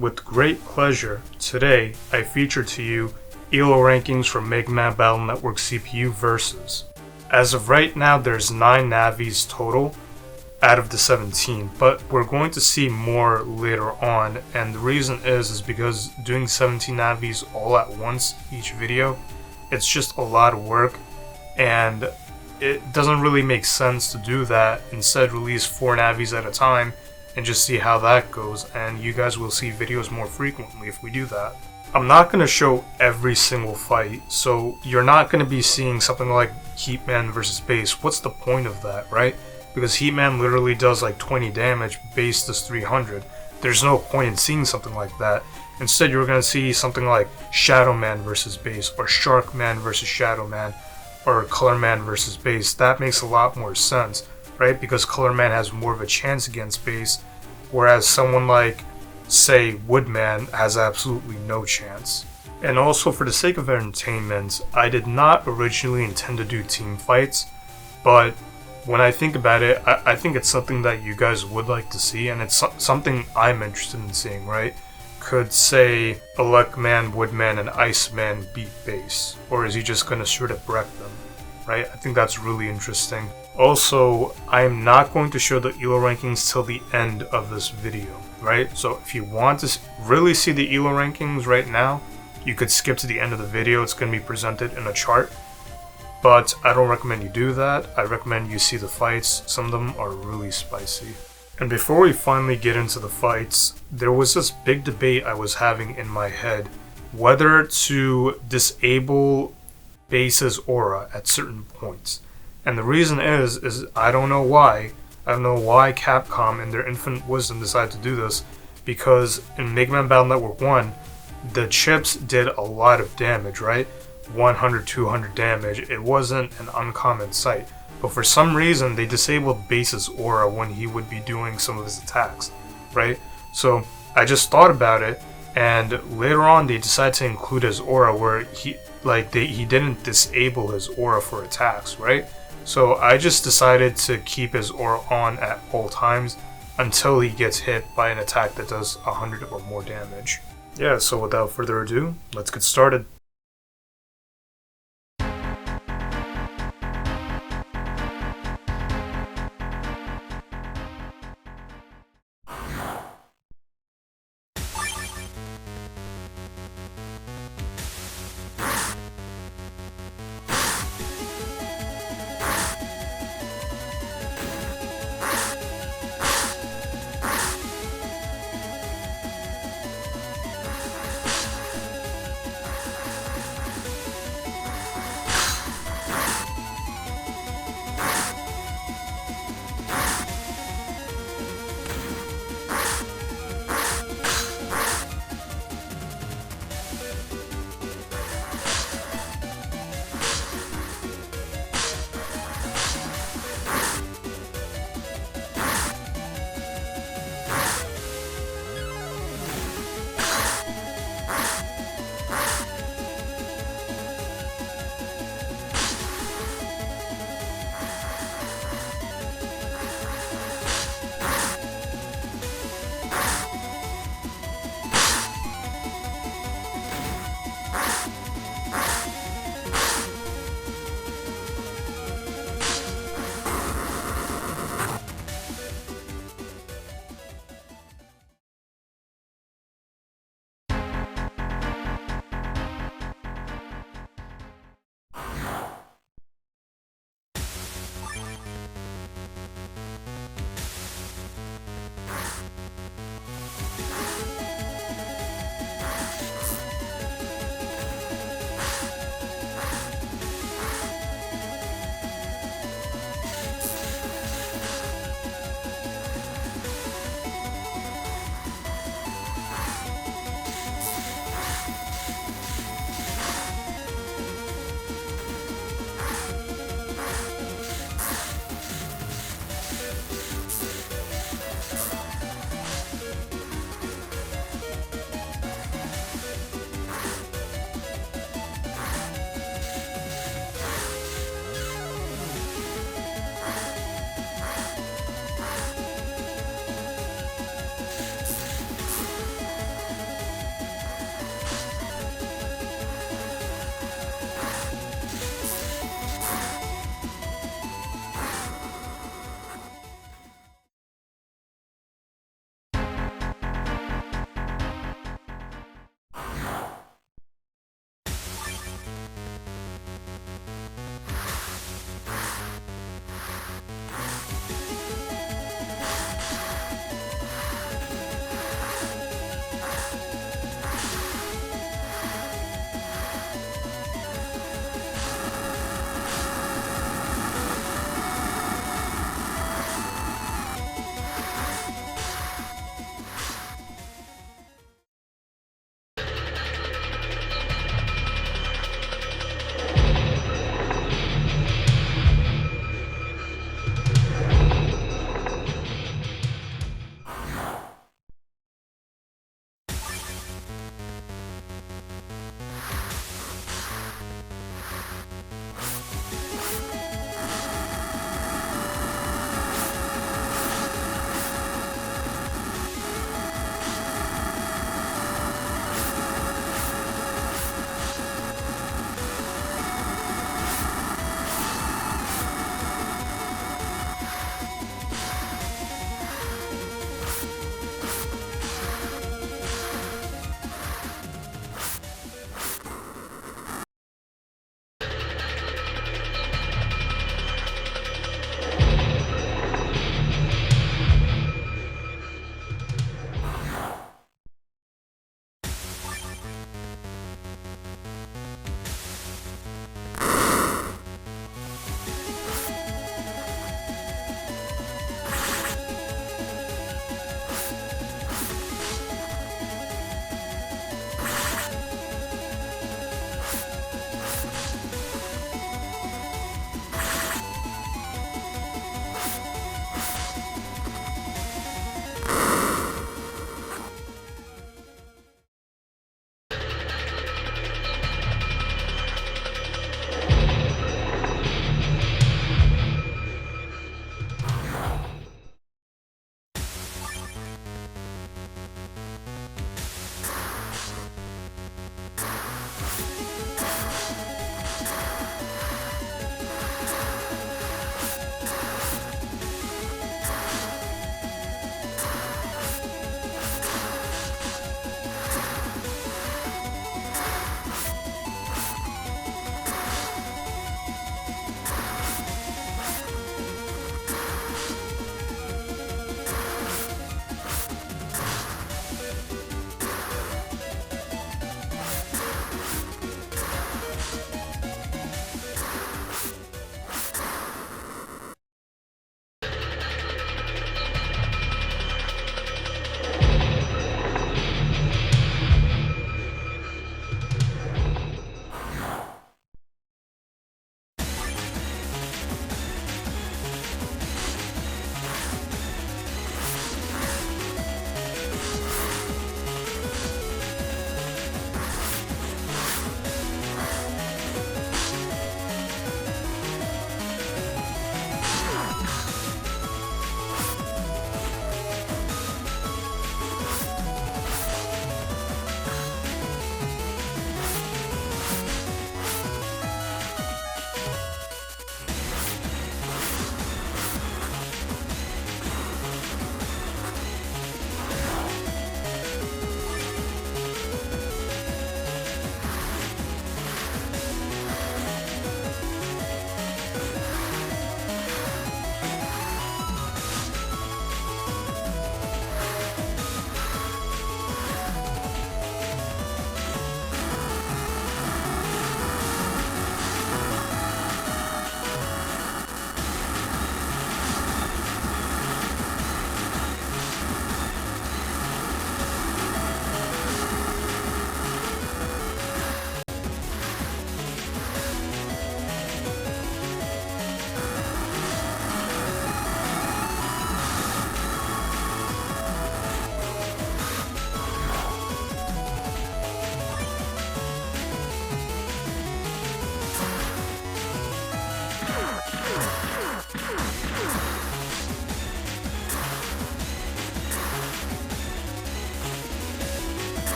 With great pleasure, today I feature to you ELO rankings from Megaman Battle Network CPU versus. As of right now, there's 9 navis total out of the 17, but we're going to see more later on, and the reason is because doing 17 navis all at once each video, it's just a lot of work, and it doesn't really make sense to do that. Instead, release 4 navis at a time and just see how that goes, and you guys will see videos more frequently if we do that. I'm not going to show every single fight, so you're not going to be seeing something like Heatman versus Base. What's the point of that, right? Because Heatman literally does like 20 damage, Base does 300. There's no point in seeing something like that. Instead, you're going to see something like Shadowman versus Base, or Sharkman versus Shadowman, or Colorman versus Base. That makes a lot more sense, right? Because Colorman has more of a chance against Base, whereas someone like, say, Woodman has absolutely no chance. And also, for the sake of entertainment, I did not originally intend to do team fights, but when I think about it, I think it's something that you guys would like to see, and it's something I'm interested in seeing, right? Could, say, Elecman, Woodman, and Iceman beat Base? Or is he just going to straight up wreck them, right? I think that's really interesting. Also, I'm not going to show the ELO rankings till the end of this video, right? So if you want to really see the ELO rankings right now, you could skip to the end of the video. It's going to be presented in a chart. But I don't recommend you do that. I recommend you see the fights. Some of them are really spicy. And before we finally get into the fights, there was this big debate I was having in my head whether to disable Base's aura at certain points. And the reason is I don't know why. I don't know why Capcom in their infinite wisdom decided to do this, because in Megaman Battle Network 1, the chips did a lot of damage, right? 100, 200 damage. It wasn't an uncommon sight. But for some reason, they disabled Base's aura when he would be doing some of his attacks, right? So I just thought about it, and later on they decided to include his aura where he didn't disable his aura for attacks, right? So I just decided to keep his aura on at all times until he gets hit by an attack that does 100 or more damage. Yeah, so without further ado, let's get started.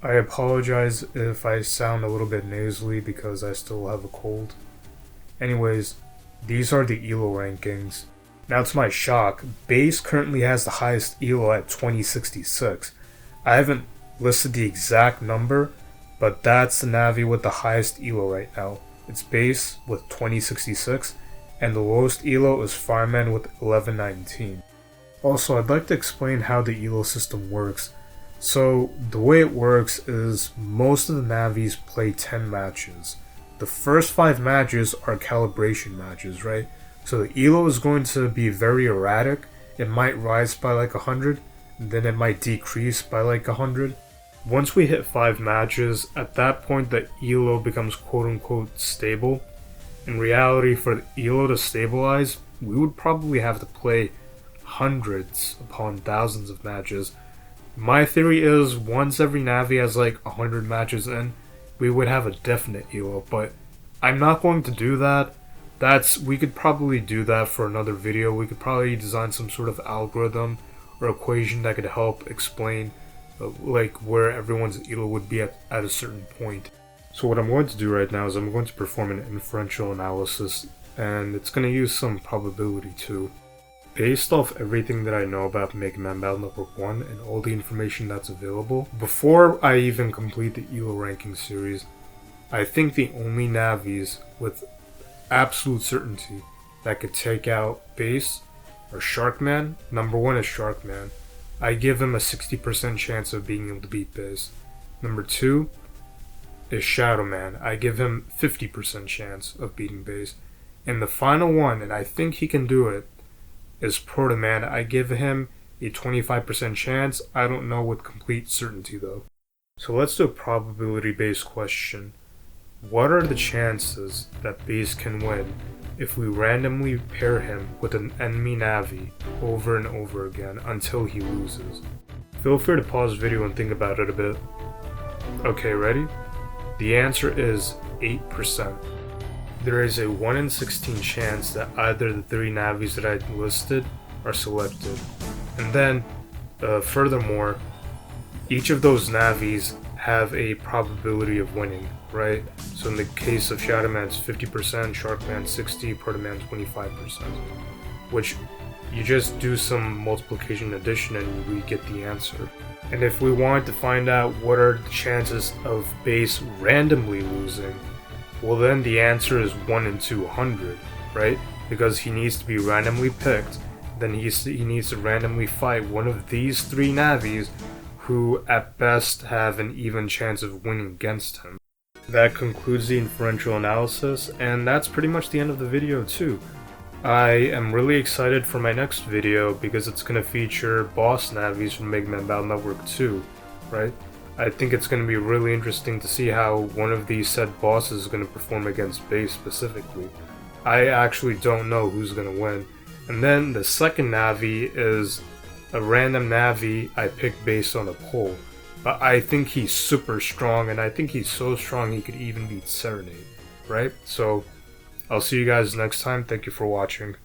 I apologize if I sound a little bit nasally because I still have a cold. Anyways, these are the ELO rankings. Now to my shock, base currently has the highest ELO at 2066. I haven't listed the exact number, but that's the navi with the highest ELO right now. It's base with 2066, and the lowest ELO is fireman with 1119. Also, I'd like to explain how the ELO system works. So, the way it works is most of the navis play 10 matches. The first 5 matches are calibration matches, right? So the ELO is going to be very erratic. It might rise by like 100, then it might decrease by like 100. Once we hit 5 matches, at that point the ELO becomes quote-unquote stable. In reality, for the ELO to stabilize, we would probably have to play hundreds upon thousands of matches. My theory is once every navi has like 100 matches in, we would have a definite ELO, but I'm not going to do that. We could probably do that for another video. We could probably design some sort of algorithm or equation that could help explain like where everyone's ELO would be at a certain point. So what I'm going to do right now is I'm going to perform an inferential analysis, and it's going to use some probability too. Based off everything that I know about Megaman Battle Network 1 and all the information that's available, before I even complete the ELO ranking series, I think the only navis with absolute certainty that could take out base are Sharkman. Number 1 is Sharkman. I give him a 60% chance of being able to beat base. Number 2 is Shadowman. I give him 50% chance of beating base. And the final one, and I think he can do it, is Protoman. I give him a 25% chance. I don't know with complete certainty though. So let's do a probability based question. What are the chances that base can win if we randomly pair him with an enemy navi over and over again until he loses? Feel free to pause the video and think about it a bit. Okay, ready? The answer is 8%. There is a 1 in 16 chance that either the 3 navis that I listed are selected. And then, furthermore, each of those navis have a probability of winning, right? So in the case of Shadowman, it's 50%, Sharkman 60%, Protoman 25%. Which, you just do some multiplication addition and we get the answer. And if we wanted to find out what are the chances of base randomly losing, well then the answer is 1 in 200, right? Because he needs to be randomly picked, then he needs to randomly fight one of these 3 navis who at best have an even chance of winning against him. That concludes the inferential analysis, and that's pretty much the end of the video too. I am really excited for my next video because it's going to feature boss navis from Megaman Battle Network 2, right? I think it's going to be really interesting to see how one of these said bosses is going to perform against base specifically. I actually don't know who's going to win. And then the second navi is a random navi I picked based on a poll. But I think he's super strong, and I think he's so strong he could even beat Serenade, right? So, I'll see you guys next time. Thank you for watching.